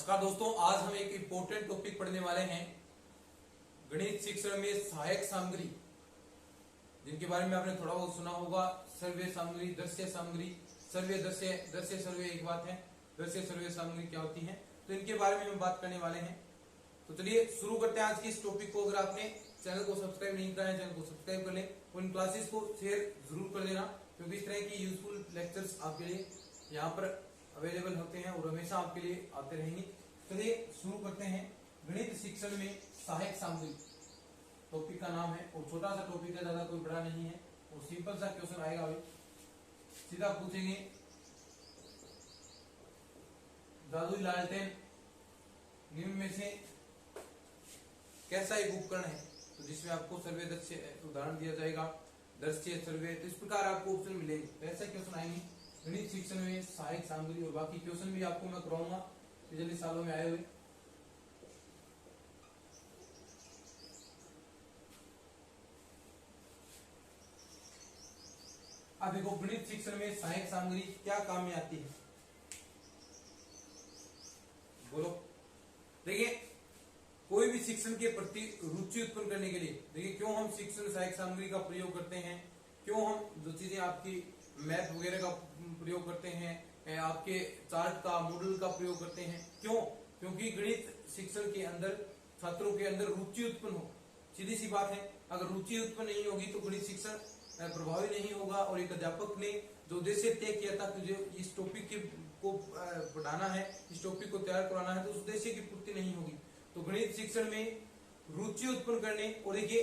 नमस्कार दोस्तों, आज हम एक इम्पोर्टेंट टॉपिक पढ़ने वाले हैं। गणित शिक्षण में सहायक सामग्री, जिनके बारे में आपने थोड़ा बहुत सुना होगा। सर्वे सामग्री, दृश्य सामग्री, सर्वे दृश्य सर्वे एक बात है, दृश्य सर्वे सामग्री क्या होती है, तो इनके बारे में हम बात करने वाले हैं। तो चलिए शुरू करते हैं आज की इस टॉपिक को। अगर आपने चैनल को सब्सक्राइब नहीं करा है, चैनल को सब्सक्राइब कर लें और इन क्लासेस को शेयर जरूर कर देना, क्योंकि इस तरह की यूजफुल लेक्चर्स आपके लिए यहाँ पर अवेलेबल होते हैं और हमेशा आपके लिए आते रहेंगे। चलिए शुरू करते हैं। गणित शिक्षण में सहायक सामग्री टॉपिक का नाम है और छोटा सा टॉपिक है, ज्यादा कोई बड़ा नहीं है और सिंपल सा क्वेश्चन आएगा। अभी सीधा पूछेंगे, जादुई लालटेन निम्न में से कैसा एक उपकरण है, तो जिसमें आपको सर्वे दृश्य उदाहरण दिया जाएगा, दृश्य सर्वे, तो इस प्रकार आपको ऑप्शन मिलेंगे। तो ऐसे क्वेश्चन आएंगे गणित शिक्षण में सहायक सामग्री, और बाकी क्वेश्चन भी आपको मैं कराऊंगा पिछले सालों में आए हुए। अब देखो, गणित शिक्षण में सहायक सामग्री क्या काम में आती है, बोलो। देखिए, कोई भी शिक्षण के प्रति रुचि उत्पन्न करने के लिए, देखिए क्यों हम शिक्षण सहायक सामग्री का प्रयोग करते हैं, क्यों हम जो चीजें आपकी मैथ वगैरह का प्रयोग करते हैं, आपके चार्ट का, मॉडल का प्रयोग करते हैं, क्यों? क्योंकि गणित शिक्षण के अंदर छात्रों के अंदर रुचि उत्पन्न हो। सीधी सी बात है, अगर रुचि उत्पन्न नहीं होगी तो गणित शिक्षण प्रभावी नहीं होगा। और एक अध्यापक ने जो उद्देश्य तय किया था, तुझे इस टॉपिक को पढ़ाना है, इस टॉपिक को तैयार कराना है, तो उस उद्देश्य की पूर्ति नहीं होगी। तो गणित शिक्षण में रुचि उत्पन्न करने, और देखिए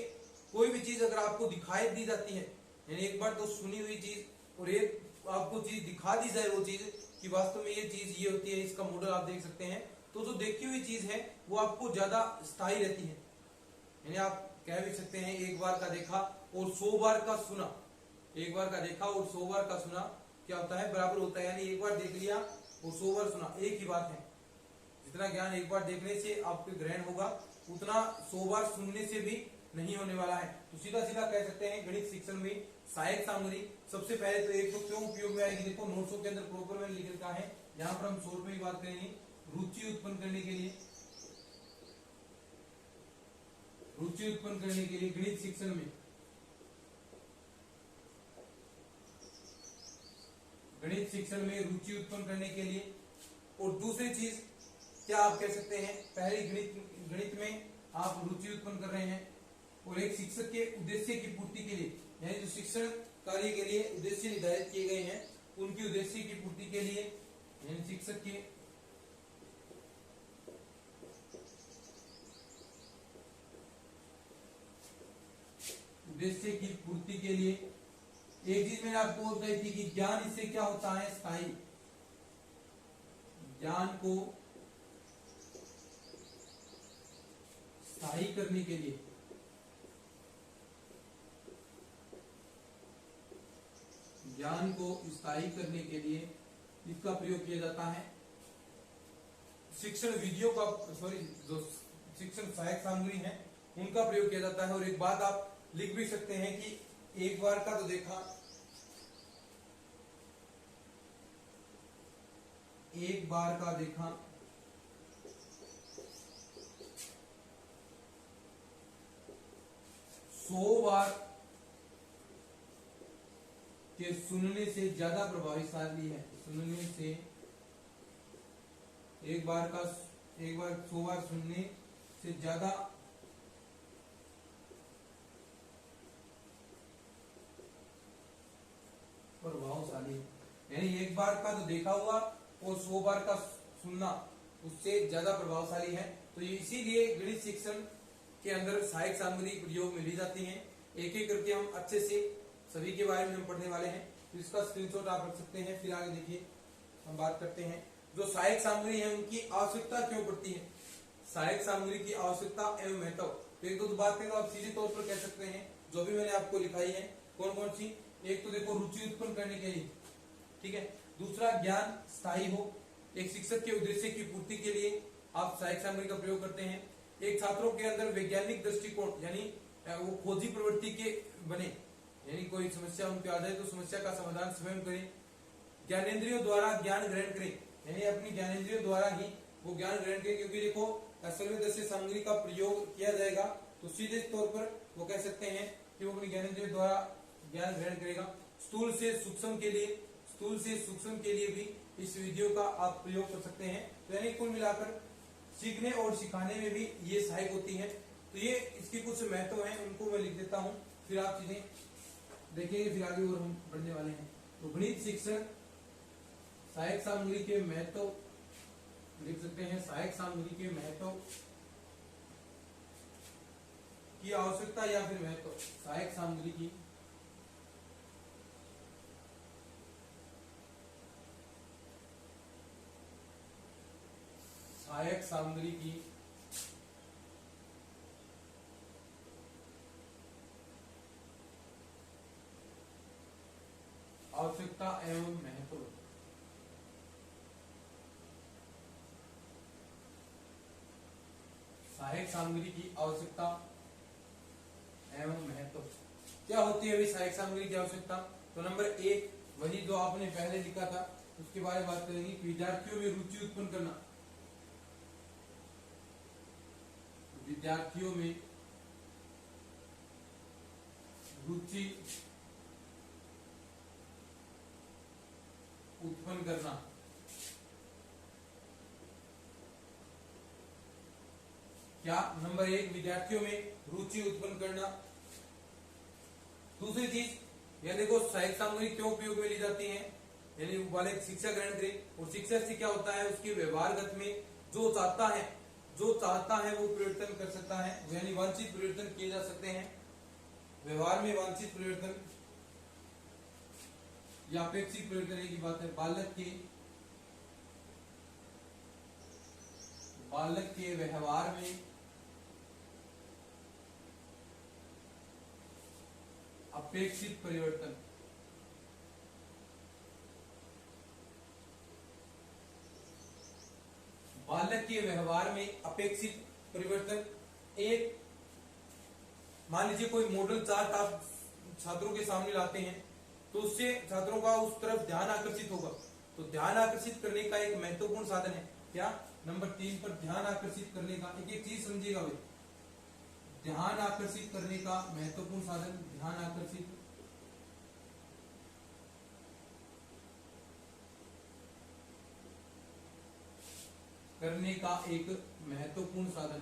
कोई भी चीज अगर आपको दिखाई दी जाती है, यानी एक बार तो सुनी हुई चीज और एक आपको चीज दिखा दी जाए, वो चीज कि वास्तव में ये चीज ये होती है, इसका मॉडल आप देख सकते हैं, तो जो देखी हुई चीज है वो आपको ज्यादा स्थायी रहती है। यानी आप कह भी सकते हैं, एक बार का देखा और 100 बार का सुना, एक बार का देखा और 100 बार का सुना क्या होता है, बराबर होता है। यानी एक बार देख लिया और 100 बार सुना, एक ही बात है। जितना ज्ञान एक बार देखने से आपके ग्रहण होगा, उतना 100 बार सुनने से भी नहीं होने वाला है। तो सीधा सीधा कह सकते हैं गणित शिक्षण में सहायक सामग्री सबसे पहले तो एक तो क्यों उपयोग में आएगी, देखो नोट्सों के अंदर प्रॉपर मैंने लिख रखा है, यहाँ पर हम शॉर्ट में ही बात करेंगे। रुचि उत्पन्न करने के लिए, रुचि उत्पन्न करने के लिए गणित शिक्षण में, गणित शिक्षण में रुचि उत्पन्न करने के लिए। और दूसरी चीज क्या आप कह सकते हैं, पहले गणित में आप रुचि उत्पन्न कर रहे हैं और एक शिक्षक के उद्देश्य की पूर्ति के लिए, यानी जो शिक्षण कार्य के लिए उद्देश्य निर्धारित किए गए हैं, उनकी उद्देश्य की पूर्ति के लिए, यानी शिक्षक के उद्देश्य की पूर्ति के लिए। एक चीज मैंने आपको बताई थी कि ज्ञान इससे क्या होता है, स्थायी। ज्ञान को स्थायी करने के लिए, ज्ञान को स्थायी करने के लिए इसका प्रयोग किया जाता है। शिक्षण विधियों का, जो शिक्षण सहायक सामग्री है उनका प्रयोग किया जाता है। और एक बात आप लिख भी सकते हैं कि एक बार का तो देखा, एक बार का देखा, सौ बार के सुनने से ज्यादा प्रभावशाली है। सुनने से, एक बार 100 बार सुनने से ज्यादा प्रभावशाली है। यानी एक बार का तो देखा हुआ और 100 बार का सुनना उससे ज्यादा प्रभावशाली है। तो इसीलिए गणित शिक्षण के अंदर सहायक सामग्री प्रयोग में ली जाती है। एक एक करके हम अच्छे से सभी के बारे में हम पढ़ने वाले हैं, तो इसका स्क्रीनशॉट आप रख सकते हैं। फिर आगे देखिए हम बात करते हैं जो सहायक सामग्री है उनकी आवश्यकता क्यों पड़ती है, सहायक सामग्री की आवश्यकता एवं महत्व। तो एक दो बात करें तो आप सीधे तौर पर कह सकते हैं, जो भी मैंने आपको लिखाई है कौन कौन सी। एक तो देखो रुचि उत्पन्न करने के लिए, ठीक है। दूसरा, ज्ञान स्थायी हो, एक शिक्षक के उद्देश्य की पूर्ति के लिए आप सहायक सामग्री का प्रयोग करते हैं। एक, छात्रों के अंदर वैज्ञानिक दृष्टिकोण, यानी वो खोजी प्रवृत्ति के बने, यानी कोई समस्या उनके आ जाए तो समस्या का समाधान स्वयं करें। ज्ञानेंद्रियों द्वारा ज्ञान ग्रहण करें, यानी अपनी ज्ञानेंद्रियों द्वारा ही वो ज्ञान ग्रहण करें, क्योंकि देखो असल में दृश्य सामग्री का प्रयोग किया जाएगा तो सीधे तौर पर वो कह सकते हैं कि वो अपनी ज्ञानेंद्रियों द्वारा ज्ञान ग्रहण करेगा। स्थूल से सूक्ष्म के लिए भी इस विधियों का आप प्रयोग कर सकते हैं। तो यानी कुल मिलाकर सीखने और सिखाने में भी ये सहायक होती है। तो ये इसकी कुछ महत्व हैं, उनको मैं लिख देता हूं, फिर आप चीजें देखेंगे, फिर आगे और हम बढ़ने वाले हैं। तो गणित शिक्षण सहायक सामग्री के महत्व लिख सकते हैं। सहायक सामग्री के महत्व की आवश्यकता या फिर महत्व, सहायक सामग्री की आवश्यकता एवं महत्व। सहायक सामग्री की आवश्यकता एवं महत्व क्या होती है अभी सहायक सामग्री की आवश्यकता? तो नंबर 1 वही जो आपने पहले लिखा था उसके बारे में बात करेंगे। विद्यार्थियों में रुचि उत्पन्न करना, विद्यार्थियों में रुचि उत्पन्न करना। क्या? नंबर 1 विद्यार्थियों में रुचि उत्पन्न करना। दूसरी चीज यह देखो सहायक सामग्री क्यों उपयोग में ली जाती है, यानी बालक शिक्षा ग्रहण करे और शिक्षा से क्या होता है उसके व्यवहारगत में जो चाहता है वो परिवर्तन कर सकता है, यानी वांछित परिवर्तन किए जा सकते हैं। व्यवहार में वांछित परिवर्तन या अपेक्षित परिवर्तन की बात है। बालक के व्यवहार में अपेक्षित परिवर्तन, बालक के व्यवहार में अपेक्षित परिवर्तन। एक मान लीजिए कोई मॉडल चार्ट आप छात्रों के सामने लाते हैं तो उससे छात्रों का उस तरफ ध्यान आकर्षित होगा। तो ध्यान आकर्षित करने का एक महत्वपूर्ण साधन है क्या? नंबर 3 पर ध्यान आकर्षित करने का एक चीज समझिएगा भाई, ध्यान आकर्षित करने का महत्वपूर्ण साधन, ध्यान आकर्षित करने का एक महत्वपूर्ण साधन।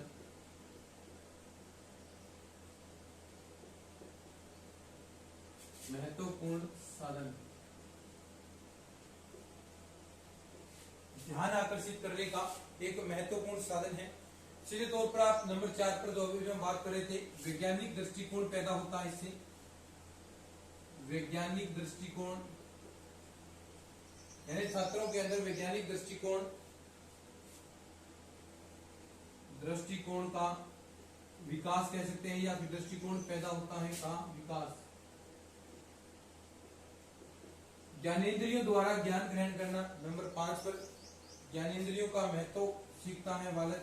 ध्यान आकर्षित करने का एक महत्वपूर्ण साधन है। सीधे तौर पर आप नंबर 4 पर जो अभी हम बात कर रहे थे, वैज्ञानिक दृष्टिकोण पैदा होता है इससे। वैज्ञानिक दृष्टिकोण यानी छात्रों के अंदर वैज्ञानिक दृष्टिकोण का विकास कह सकते हैं, या फिर दृष्टिकोण पैदा होता है का विकास। ज्ञानेंद्रियों द्वारा ज्ञान ग्रहण करना, नंबर 5 पर ज्ञानेंद्रियों का महत्व सीखता है बालक,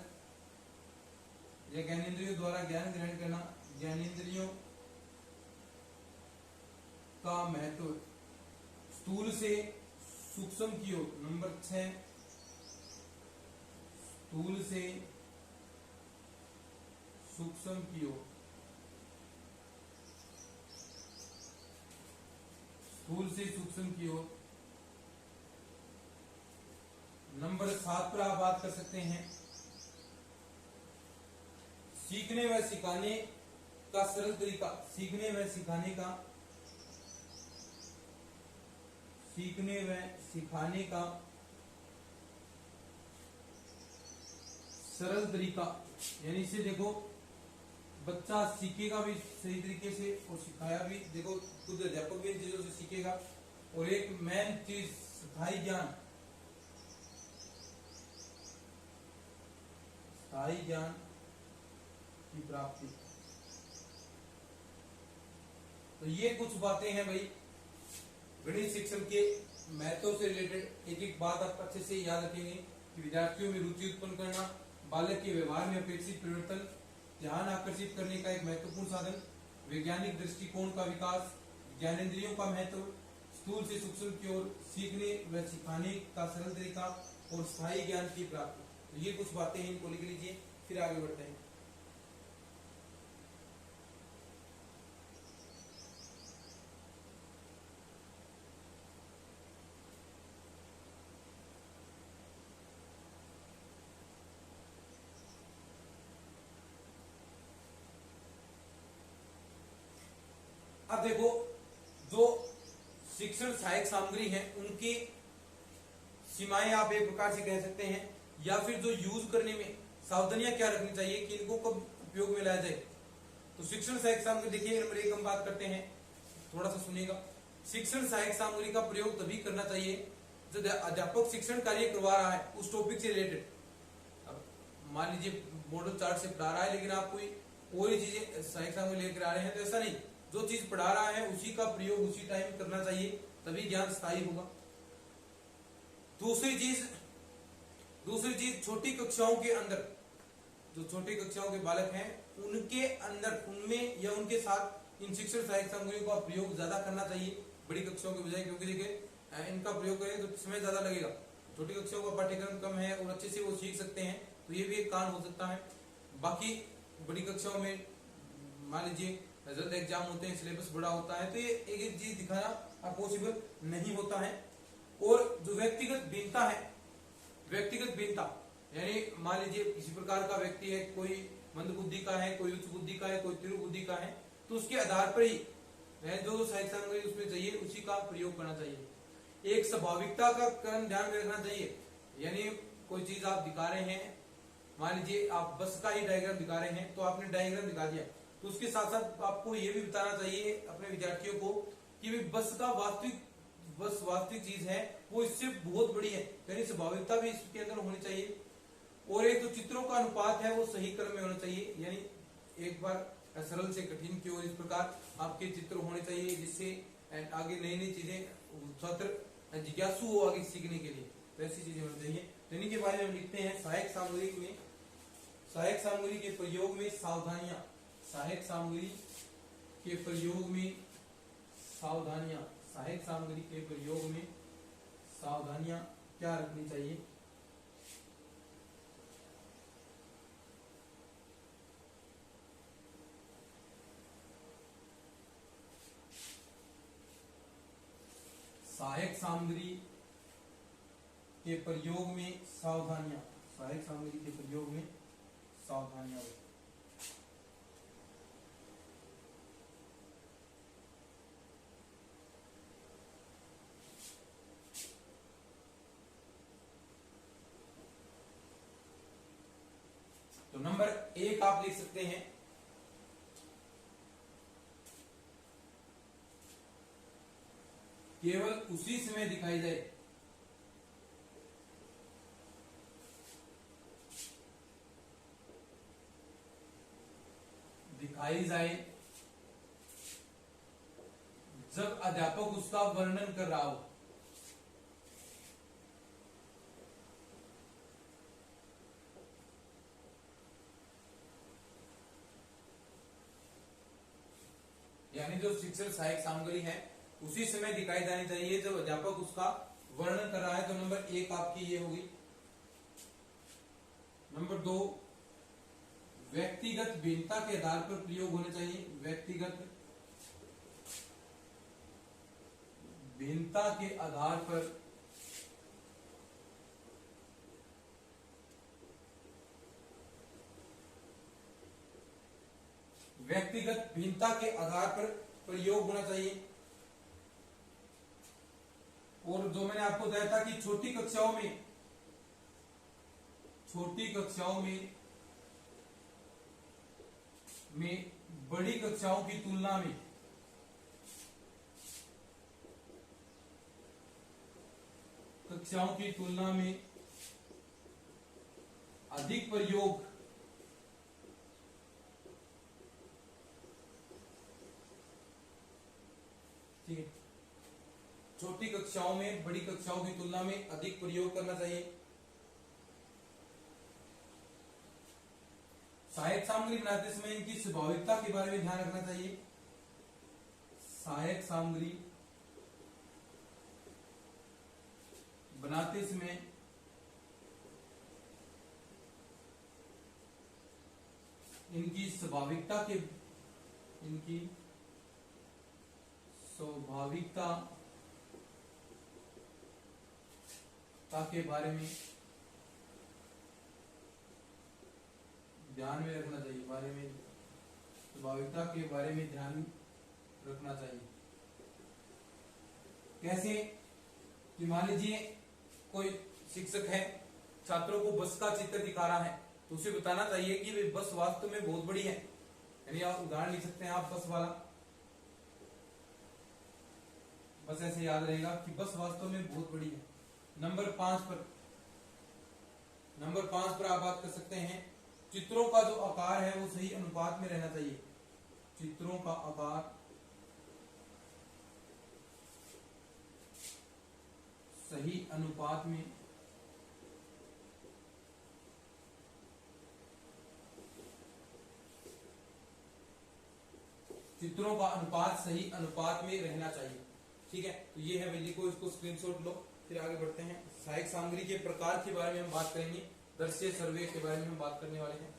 या ज्ञानेंद्रियों द्वारा ज्ञान ग्रहण करना, ज्ञानेंद्रियों का महत्व। स्थूल से सूक्ष्म की ओर, नंबर 6 स्थूल से सूक्ष्म की ओर, स्थूल से सूक्ष्म की ओर। नंबर 7 पर आप बात कर सकते हैं सीखने व सिखाने का सरल तरीका, सीखने व सिखाने का सरल तरीका। यानी इसे देखो बच्चा सीखेगा भी सही तरीके से और सिखाया भी, देखो खुद अध्यापक भी इन चीजों से सीखेगा। और एक मेन चीज स्थायी ज्ञान की प्राप्ति। तो ये कुछ बातें हैं भाई गणित शिक्षण के महत्व से रिलेटेड। एक एक बात आप अच्छे से याद रखेंगे कि विद्यार्थियों में रुचि उत्पन्न करना, बालक के व्यवहार में अपेक्षित परिवर्तन, ध्यान आकर्षित करने का एक महत्वपूर्ण साधन, वैज्ञानिक दृष्टिकोण का विकास, ज्ञानेंद्रियों का महत्व, स्थूल से सूक्ष्म की ओर, सीखने व सिखाने का सरल तरीका और स्थायी ज्ञान की प्राप्ति। तो ये कुछ बातें हैं, इनको लिख लीजिए, फिर आगे बढ़ते हैं। अब देखो, जो शिक्षण सहायक सामग्री है उनकी सीमाएं आप एक प्रकार से कह सकते हैं, या फिर जो यूज करने में सावधानियां क्या रखनी चाहिए कि इनको कब उपयोग में लाया जाए। तो शिक्षण सहायक सामग्री देखिए, नंबर एक हम बात करते हैं, थोड़ा सा सुनिएगा। शिक्षण सहायक सामग्री का प्रयोग तभी करना चाहिए जब अध्यापक शिक्षण कार्य करवा रहा है उस टॉपिक से रिलेटेड। अब मान लीजिए मॉडल चार्ट से पढ़ा रहा है, लेकिन आप कोई चीजें सहायक सामग्री लेकर आ रहे हैं, तो ऐसा नहीं, जो चीज पढ़ा रहा है उसी का प्रयोग उसी टाइम करना चाहिए, तभी ज्ञान स्थायी होगा। दूसरी चीज छोटी कक्षाओं के अंदर, जो छोटी कक्षाओं के बालक हैं उनके अंदर, उनमें या उनके साथ इन शिक्षण सहायक सामग्रियों का प्रयोग ज्यादा करना चाहिए बड़ी कक्षाओं के बजाय, क्योंकि देखिए इनका प्रयोग करें तो समय ज्यादा लगेगा। छोटी कक्षाओं का पाठ्यक्रम कम है और अच्छे से वो सीख सकते हैं, तो ये भी एक कारण हो सकता है। बाकी बड़ी कक्षाओं में मान लीजिए जल्द एग्जाम होते हैं, सिलेबस बड़ा होता है, तो ये एक एक चीज दिखाना पॉसिबल नहीं होता है। और जो व्यक्तिगत भिन्नता है, व्यक्तिगत भिन्नता यानी मान लीजिए किसी प्रकार का व्यक्ति है, कोई मंद बुद्धि का है, कोई उच्च बुद्धि का है, कोई तीव्र बुद्धि का है, तो उसके आधार पर ही जो सहायक सामग्री उसमें चाहिए उसी का प्रयोग करना चाहिए। एक स्वाभाविकता का कारण ध्यान में रखना चाहिए, यानी कोई चीज आप दिखा रहे हैं, मान लीजिए आप बस का ही डायग्राम दिखा रहे हैं, तो आपने डायग्राम दिखा दिया, तो उसके साथ साथ आपको ये भी बताना चाहिए अपने विद्यार्थियों को कि बस का वास्तविक चीज है वो इससे बहुत बड़ी है, यानी स्वाभाविकता भी इसके अंदर होनी चाहिए। और एक जो चित्रों का अनुपात है वो सही क्रम में होना चाहिए, यानी एक बार सरल से कठिन की ओर इस प्रकार आपके चित्र होने चाहिए, जिससे आगे नई नई चीजें छात्र जिज्ञासु हो आगे सीखने के लिए, तो ऐसी चीजें होनी चाहिए। तो इन्हीं के बारे में हम लिखते हैं, सहायक सामग्री के प्रयोग में सावधानियां, सहायक सामग्री के प्रयोग में सावधानियां, सहायक सामग्री के प्रयोग में सावधानियां क्या रखनी चाहिए। सहायक सामग्री के प्रयोग में सावधानियां, सहायक सामग्री के प्रयोग में सावधानियां। तो नंबर एक आप लिख सकते हैं, केवल उसी समय दिखाई जाए जब अध्यापक उसका वर्णन कर रहा हो। यानी जो शिक्षण सहायक सामग्री है उसी समय दिखाई जानी चाहिए जब अध्यापक उसका वर्णन कर रहा है। तो नंबर एक आपकी ये होगी। नंबर दो, व्यक्तिगत भिन्नता के आधार पर प्रयोग होने चाहिए। व्यक्तिगत भिन्नता के आधार पर प्रयोग होना चाहिए। और जो मैंने आपको बताया था कि छोटी कक्षाओं में बड़ी कक्षाओं की तुलना में अधिक प्रयोग ठीक है, छोटी कक्षाओं में बड़ी कक्षाओं की तुलना में अधिक प्रयोग करना चाहिए। सहायक सामग्री बनाते समय इनकी स्वाभाविकता के बारे में ध्यान रखना चाहिए। सहायक सामग्री बनाते समय इनकी स्वाभाविकता के बारे में ध्यान में रखना चाहिए, स्वाभाविकता के बारे में ध्यान रखना चाहिए। कैसे कि मान लीजिए कोई शिक्षक है, छात्रों को बस का चित्र दिखा रहा है, तो उसे बताना चाहिए कि वे बस वास्तव में बहुत बड़ी है। यानी आप उदाहरण लिख सकते हैं, आप बस वाला, बस ऐसे याद रहेगा कि बस वास्तव में बहुत बड़ी है। नंबर 5 पर आप बात कर सकते हैं, चित्रों का जो आकार है वो सही अनुपात में रहना चाहिए। चित्रों का आकार सही अनुपात में चित्रों का अनुपात सही अनुपात में रहना चाहिए। ठीक है, तो ये है वैल्यू को, इसको स्क्रीनशॉट लो। फिर आगे बढ़ते हैं, सहायक सामग्री के प्रकार के बारे में हम बात करेंगे, दृश्य सर्वे के बारे में हम बात करने वाले हैं।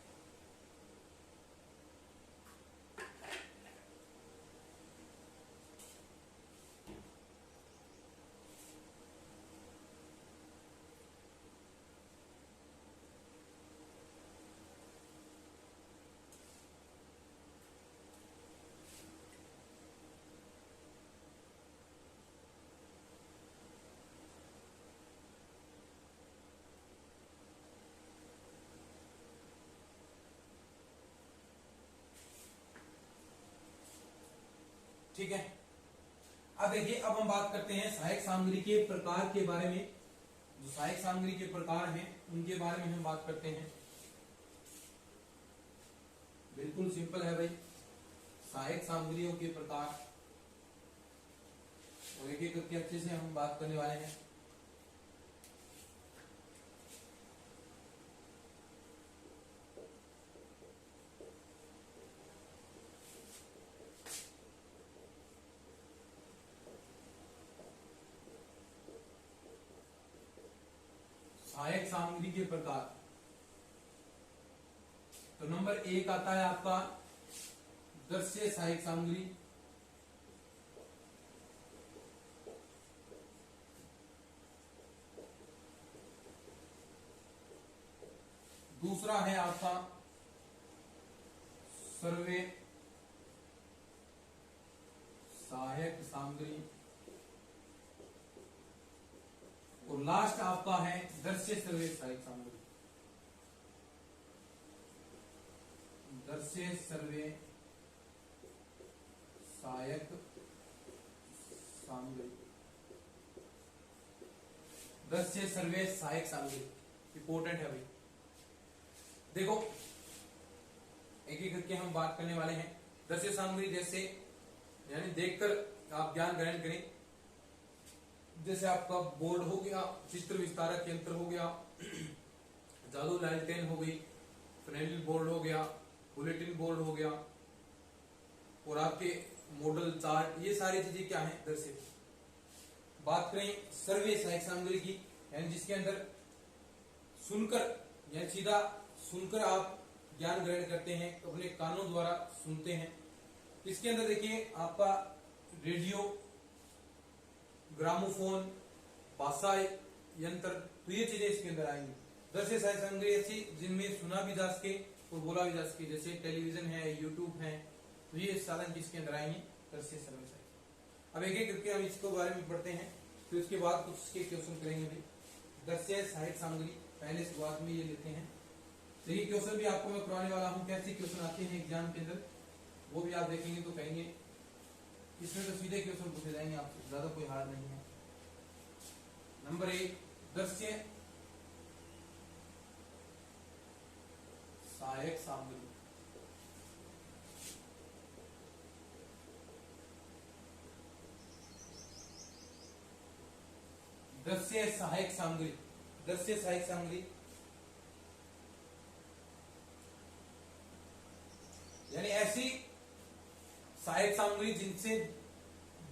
ठीक है, अब देखिए, अब हम बात करते हैं सहायक सामग्री के प्रकार के बारे में। जो सहायक सामग्री के प्रकार हैं उनके बारे में हम बात करते हैं। बिल्कुल सिंपल है भाई, सहायक सामग्रियों के प्रकार, और एक एक करके अच्छे से हम बात करने वाले हैं। सहायक सामग्री के प्रकार, तो नंबर 1 आता है आपका दृश्य सहायक सामग्री। दूसरा है आपका सर्वे सहायक सामग्री, और लास्ट आपका है दृश्य सर्वे सहायक सामग्री। दृश्य सर्वे सहायक सामग्री, दृश्य सर्वे सहायक सामग्री इंपॉर्टेंट है भाई। देखो, एक एक करके हम बात करने वाले हैं। दृश्य सामग्री जैसे, यानी देखकर आप ज्ञान ग्रहण करें। जैसे आपका बोर्ड हो गया, चित्र विस्तारक यंत्र हो गया, जादू लालटेन हो गई, फ्रेनेल बोर्ड हो गया, बुलेटिन बोर्ड हो गया, और आपके मॉडल चार्ट, ये सारी चीजें क्या है, दृश्य। बात करें सर्वे सहायक सामग्री की, यानी जिसके अंदर सुनकर, यानी सीधा सुनकर आप ज्ञान ग्रहण करते हैं, तो अपने कानों द्वारा सुनते हैं। इसके अंदर देखिए आपका रेडियो, ग्रामोफोन, भाषा यंत्र, तो ये चीजें इसके अंदर आएंगी। दृश्य सहायक सामग्री ऐसी जिनमें सुना भी जा सके और बोला भी जा सके, जैसे टेलीविजन है, यूट्यूब है, तो ये साधन जिसके अंदर आएंगे दृश्य सर्वे सहायक। अब एक एक करके हम इसको बारे में पढ़ते हैं, फिर उसके बाद कुछ इसके क्वेश्चन करेंगे भी। दृश्य सहायक सामग्री पहले शुरुआत में ये लेते हैं, तो ये क्वेश्चन भी आपको मैं करवाने वाला हूँ। कैसे क्वेश्चन आते हैं एग्जाम के अंदर, वो भी आप देखेंगे तो कहेंगे इसमें तो सीधे क्वेश्चन पूछे जाएंगे, आपसे ज्यादा कोई हार्ड नहीं है। नंबर 1, दृश्य सहायक सामग्री। दृश्य सहायक सामग्री, दृश्य सहायक सामग्री यानी ऐसी सहायक सामग्री जिनसे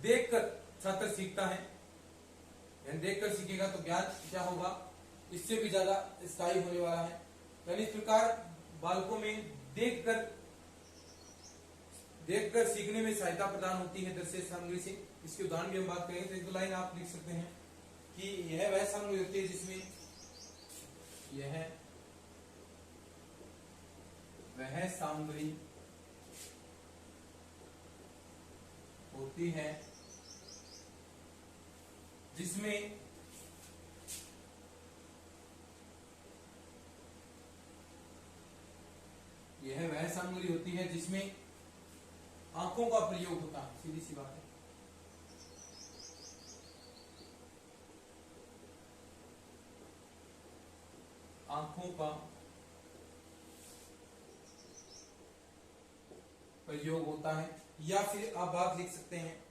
देखकर छात्र सीखता है, यानी देखकर सीखेगा तो ज्ञान क्या होगा, इससे भी ज्यादा स्थायी होने वाला है। यानी इस प्रकार बालकों में देखकर सीखने में सहायता प्रदान होती है दृश्य सामग्री से। इसके उदाहरण भी हम बात करें तो एक दो लाइन आप लिख सकते हैं कि यह वह सामग्री होती है जिसमें यह वह सामग्री होती है जिसमें यह वह सामग्री होती है जिसमें आंखों का प्रयोग होता है। सीधी सी बात है। आंखों का प्रयोग होता है, या फिर आप बात लिख सकते हैं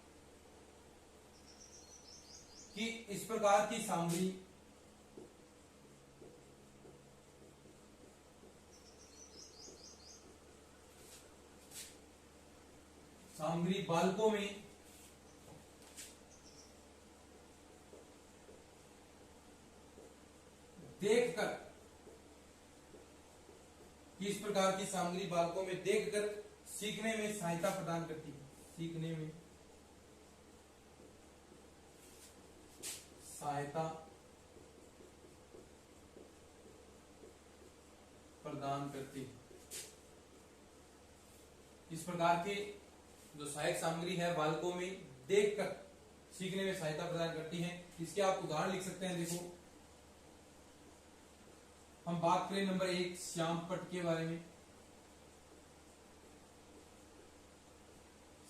कि इस प्रकार की सामग्री बालकों में देखकर कि इस प्रकार की सामग्री बालकों में देखकर सीखने में सहायता प्रदान करती है। सीखने में सहायता प्रदान करती है। इस प्रकार की जो सहायक सामग्री है बालकों में देखकर सीखने में सहायता प्रदान करती है। इसके आप उदाहरण लिख सकते हैं। देखो, हम बात करें नंबर 1 श्यामपट्ट के बारे में।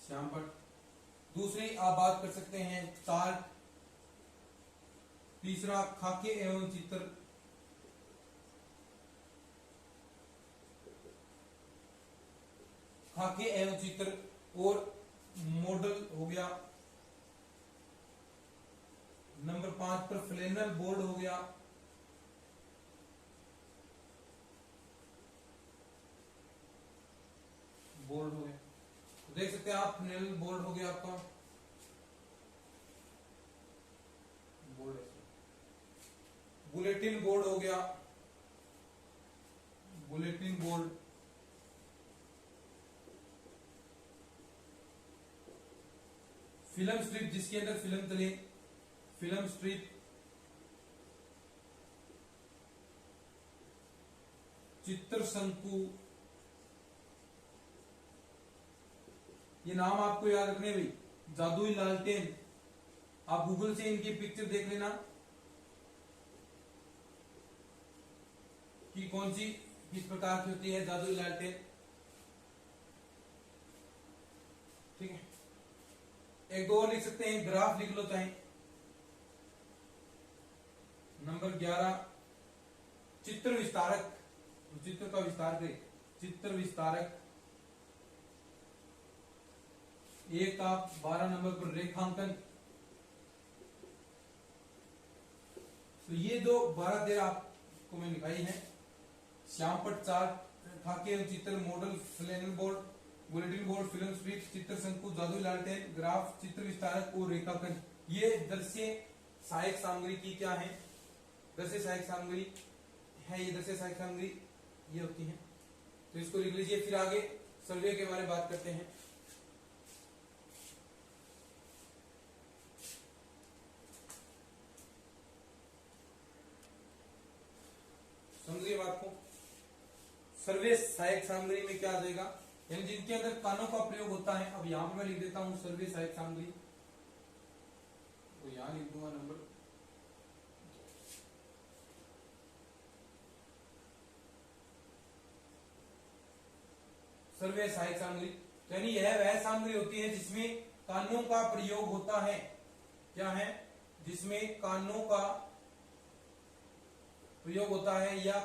श्यामपट्ट। दूसरी आप बात कर सकते हैं चार्ट। तीसरा खाके एवं चित्र। खाके एवं चित्र और मॉडल हो गया। नंबर 5 पर फ्लेनल बोर्ड हो गया। बोर्ड हो गया, तो देख सकते हैं आप फ्लेनल बोर्ड हो गया आपका। बोर्ड बुलेटिन बोर्ड हो गया। Bulletin board. फिल्म स्ट्रिप, जिसके अंदर फिल्म चले, फिल्म स्ट्रिप। चित्र शंकु। ये नाम आपको याद रखने भाई। जादुई लालटेन, आप गूगल से इनकी पिक्चर देख लेना कि कौन सी किस प्रकार की होती है जादुई लालटेन। ठीक है, एक दो और लिख सकते हैं, ग्राफ लिख लो चाहे। नंबर 11 चित्र विस्तारक। चित्र का विस्तार करें, चित्र विस्तारक। एक आप 12 नंबर पर रेखांकन। तो ये दो 12-13 आपको मैं लिखाई है। श्यामपट्ट चार्ट, खाके एवं चित्र, model, flannel board, bulletin board, film strip, चित्र शंकु, जादुई लालटेन, ग्राफ, चित्र विस्तारक और रेखांकन। ये दृश्य सहायक सामग्री की क्या है? दृश्य सहायक सामग्री है। ये दृश्य सहायक सामग्री ये होती है। तो इसको लिख लीजिए। फिर आगे सर्वे के बारे में बात करते हैं। समझिए बात को। सर्वे सहायक सामग्री में क्या आ जाएगा, यानी जिनके अंदर कानों का प्रयोग होता है। अब यहां पर मैं लिख देता हूं सर्वे सहायक सामग्री, तो यहां लिख दूंगा नंबर। सर्वे सहायक सामग्री यानी यह वह सामग्री होती है जिसमें कानों का प्रयोग होता है। क्या है? जिसमें कानों का प्रयोग होता है, या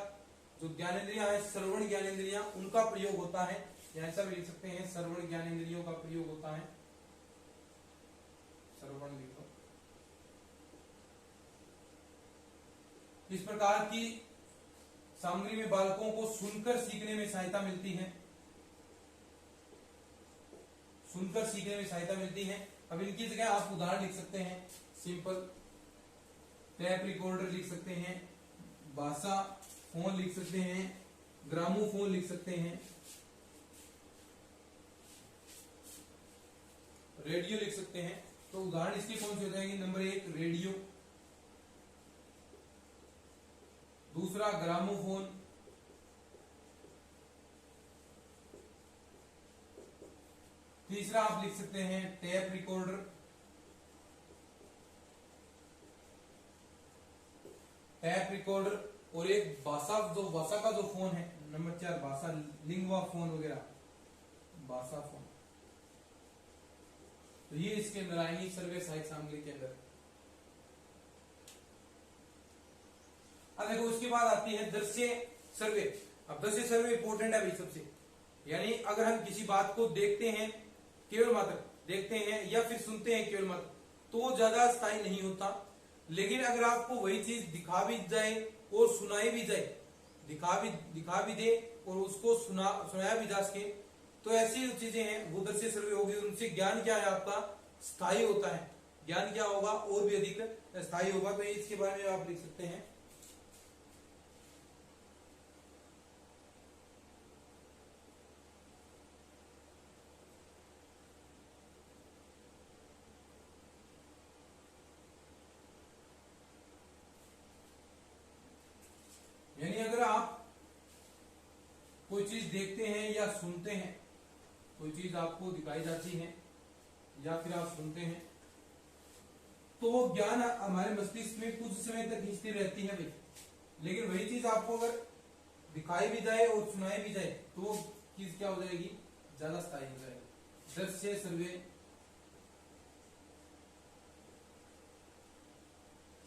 जो ज्ञानेंद्रियां है, श्रवण ज्ञानेंद्रियां, उनका प्रयोग होता है। या ऐसा भी लिख सकते हैं, श्रवण ज्ञानेंद्रियों का प्रयोग होता है। श्रवण लिखो। इस प्रकार की सामग्री में बालकों को सुनकर सीखने में सहायता मिलती है। सुनकर सीखने में सहायता मिलती है। अब इनकी जगह आप उदाहरण लिख सकते हैं। सिंपल टैप रिकॉर्डर लिख सकते हैं, भाषा फोन लिख सकते हैं, ग्रामोफोन लिख सकते हैं, रेडियो लिख सकते हैं। तो उदाहरण इसके कौन से हो जाएंगे? नंबर 1 रेडियो, दूसरा ग्रामोफोन, तीसरा आप लिख सकते हैं टेप रिकॉर्डर, टैप रिकॉर्डर, और एक बासा का जो फोन है नंबर 4 बासा लिंगवा फोन वगैरह, बासा फोन। तो ये इसके अंदर आएंगी सर्वे सहायक सामग्री के अंदर। अब देखो उसके बाद आती है दृश्य सर्वे। अब दृश्य सर्वे इंपोर्टेंट है भाई सबसे, यानी अगर हम किसी बात को देखते हैं केवल मात्र देखते हैं या फिर सुनते हैं केवल मात्र, तो ज्यादा स्थायी नहीं होता। लेकिन अगर आपको वही चीज दिखा भी जाए और सुनाई भी जाए, दिखा भी दे और उसको सुनाया भी जा सके, तो ऐसी जो चीजें हैं वो दृश्य सर्वे होगी। उनसे ज्ञान क्या है आपका? स्थायी होता है। ज्ञान क्या होगा? और भी अधिक स्थायी होगा। तो इसके बारे में आप लिख सकते हैं। यानी अगर आप कोई चीज देखते हैं या सुनते हैं, कोई चीज आपको दिखाई जाती है या फिर आप सुनते हैं, तो वो ज्ञान हमारे मस्तिष्क में कुछ समय तक स्थिर रहती है भाई। लेकिन वही चीज आपको अगर दिखाई भी जाए और सुनाई भी जाए, तो वो चीज क्या हो जाएगी? ज्यादा स्थायी हो जाएगी। दृश्य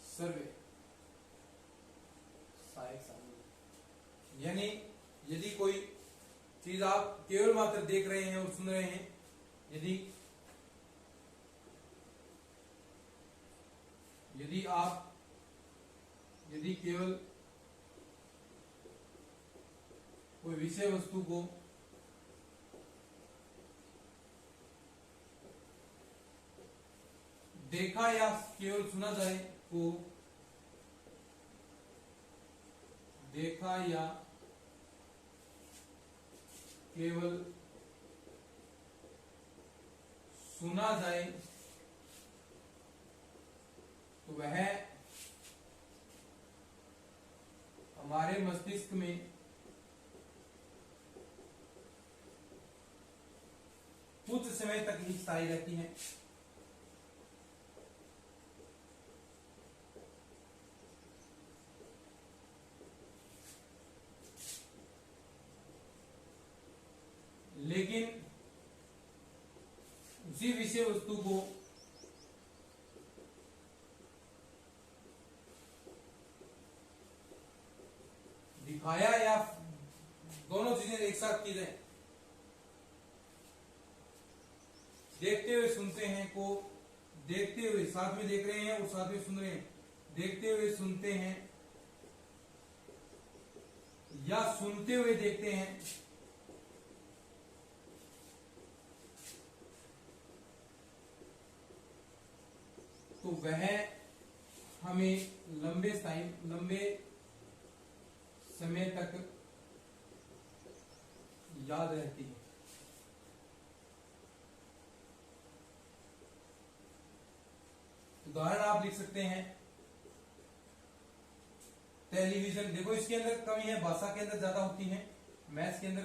सर्वे सहायक सामग्री, यानी यदि कोई चीज आप केवल मात्र देख रहे हैं और सुन रहे हैं, यदि केवल कोई विषय वस्तु को देखा या केवल सुना जाए, को देखा या केवल सुना जाए, तो वह हमारे मस्तिष्क में कुछ समय तक ही स्थायी रहती है। लेकिन उसी विषय वस्तु को दिखाया या दोनों चीजें एक साथ की जाए, देखते हुए सुनते हैं को देखते हुए साथ में देख रहे हैं और साथ में सुन रहे हैं, देखते हुए सुनते हैं या सुनते हुए देखते हैं, तो वह हमें लंबे समय तक याद रहती है। उदाहरण आप लिख सकते हैं टेलीविजन। देखो इसके अंदर कमी है, भाषा के अंदर ज्यादा होती है, मैथ्स के अंदर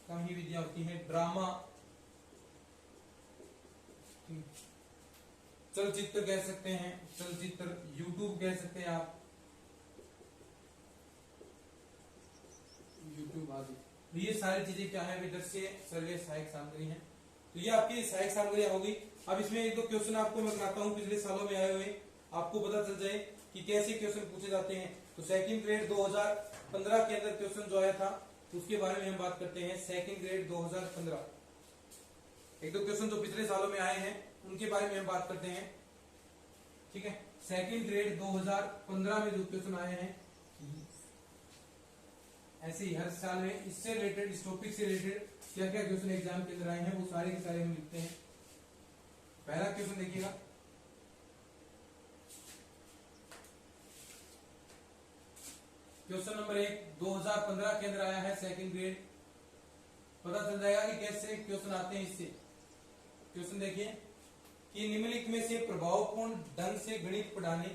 कम ही विधियां होती हैं। ड्रामा, चलचित्र कह सकते हैं, चलचित्र, यूट्यूब कह सकते हैं आप, यूट्यूब आदि। तो ये सारी चीजें क्या है? दृश्य सर्वे सहायक सामग्री है। तो ये आपकी सहायक सामग्री होगी। अब इसमें एक दो क्वेश्चन आपको मैं बताता हूँ पिछले सालों में आए हुए, आपको पता चल जाए कि कैसे क्वेश्चन पूछे जाते हैं। तो सेकंड ग्रेड 2015 के अंदर क्वेश्चन जो आया था, तो उसके बारे में हम बात करते हैं। सेकंड ग्रेड 2015 एक दो क्वेश्चन जो पिछले सालों में आए हैं उनके बारे में हम बात करते हैं। ठीक है, सेकंड ग्रेड 2015 में जो क्वेश्चन आए हैं, ऐसे ही हर साल में इससे रिलेटेड, इस टॉपिक से रिलेटेड क्या क्या क्वेश्चन एग्जाम के अंदर आए हैं वो सारे के सारे हम लिखते हैं। पहला क्वेश्चन देखिएगा, क्वेश्चन नंबर 1 2015 के अंदर आया है, सेकंड ग्रेड। पता चल जाएगा कि कैसे क्वेश्चन आते हैं इससे। क्वेश्चन देखिए कि निम्नलिखित में से प्रभावपूर्ण ढंग से गणित पढ़ाने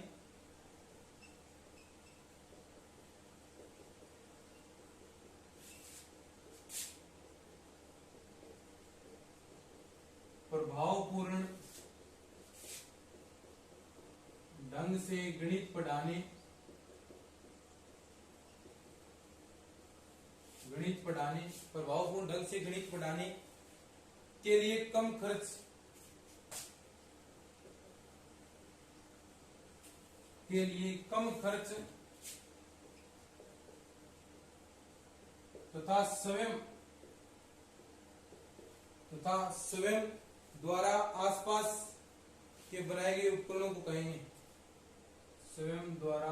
प्रभावपूर्ण ढंग से गणित पढ़ाने प्रभावपूर्ण ढंग से गणित पढ़ाने के लिए कम खर्च तथा स्वयं द्वारा आसपास के बनाए गए उपकरणों को कहेंगे। स्वयं द्वारा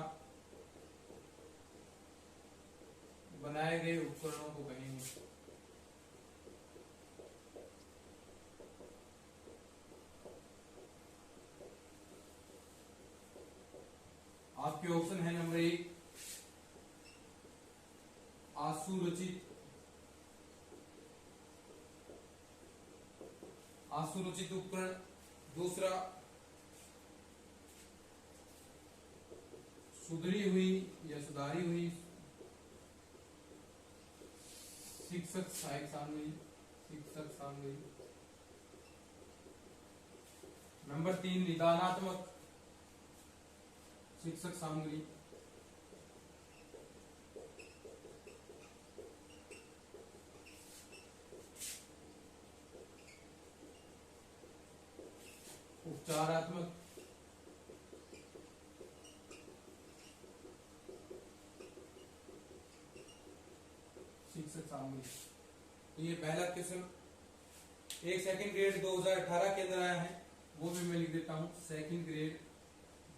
बनाए गए उपकरणों को कहेंगे। आपके ऑप्शन है नंबर 1 आसुरचित उपकरण, दूसरा सुधरी हुई या सुधारी हुई शिक्षक सहायक सामग्री, नंबर 3 निदानात्मक शिक्षक सामग्री, उपचारात्मक शिक्षक सामग्री। तो ये पहला क्वेश्चन एक सेकंड ग्रेड 2018 के अंदर आया है, वो भी मैं लिख देता हूं। सेकंड ग्रेड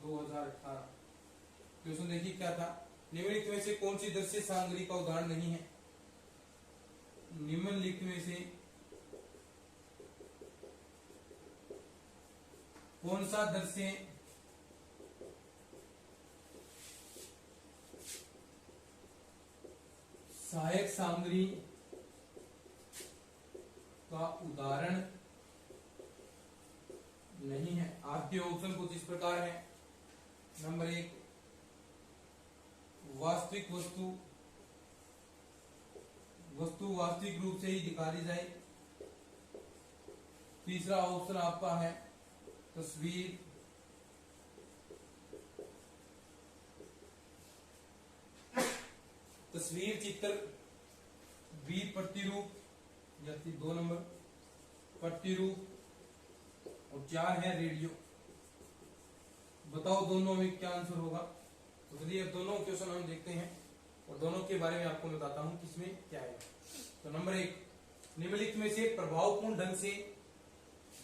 2018 क्वेश्चन देखिए क्या था। निम्नलिखित में से कौन सी दृश्य सामग्री का उदाहरण नहीं है? निम्नलिखित में से कौन सा दृश्य सहायक सामग्री का उदाहरण नहीं है? आपके ऑप्शन कुछ इस प्रकार है। नंबर 1 वास्तविक वस्तु वास्तविक रूप से ही दिखा दी जाए। तीसरा ऑप्शन आपका है तस्वीर चित्र वीर प्रतिरूप, या 2 नंबर प्रतिरूप, और 4 है रेडियो। बताओ दोनों में क्या आंसर होगा? तो चलिए अब दोनों क्वेश्चन हम देखते हैं और दोनों के बारे में आपको बताता हूं किसमें क्या है। तो नंबर 1 निम्नलिखित में से प्रभावपूर्ण ढंग से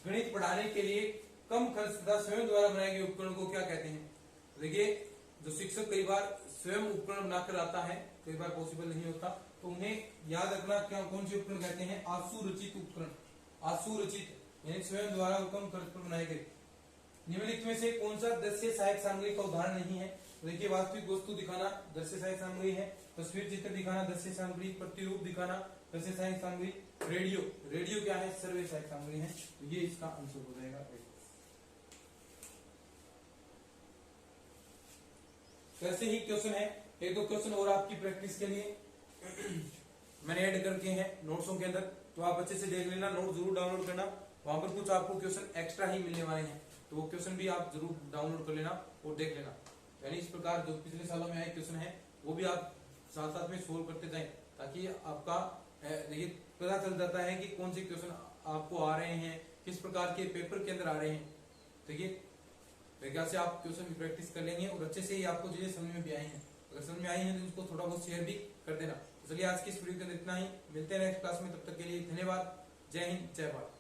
गणित पढ़ाने के लिए कम खर्च तथा स्वयं द्वारा बनाए गए उपकरण को क्या कहते हैं? देखिए जो शिक्षक कई बार स्वयं उपकरण बनाकर आता है, कई बार पॉसिबल नहीं होता, तो उन्हें याद रखना क्या कौन से उपकरण कहते हैं? आसुरचित उपकरण। आसुरचित यानी स्वयं द्वारा कम खर्च पर बनाए गए। निम्नलिखित में से कौन सा दृश्य सहायक सामग्री का उदाहरण नहीं है? देखिए वास्तविक वस्तु दिखाना दृश्य सहायक सामग्री है, तस्वीर चित्र दिखाना दृश्य सामग्री, प्रतिरूप दिखाना दृश्य सहायक सामग्री, रेडियो क्या है? सर्वे सहायक सामग्री है। तो ये इसका आंसर हो जाएगा। कैसे ही क्वेश्चन है, 1-2 क्वेश्चन और आपकी प्रैक्टिस के लिए मैंने ऐड करके हैं नोट्सों के अंदर, तो आप अच्छे से देख लेना, नोट जरूर डाउनलोड करना। वहां पर कुछ आपको क्वेश्चन एक्स्ट्रा ही मिलने वाले हैं, तो वो क्वेश्चन भी आप जरूर डाउनलोड कर लेना और देख लेना। यानी इस प्रकार जो पिछले सालों में आए क्वेश्चन है वो भी आप साथ साथ में सोल्व करते जाएं, ताकि आपका देखिए पता चल जाता है कि कौन से क्वेश्चन आपको आ रहे हैं, किस प्रकार के पेपर के अंदर आ रहे हैं। देखिए मेरे से आप क्वेश्चन की प्रैक्टिस कर लेंगे और अच्छे से ही आपको चीजें समझ में भी आई हैं। अगर समझ में आई है तो उसको थोड़ा बहुत शेयर भी कर देना। तो चलिए आज की इस वीडियो के अंदर इतना ही, मिलते हैं नेक्स्ट क्लास में, तब तक के लिए धन्यवाद। जय हिंद, जय भारत।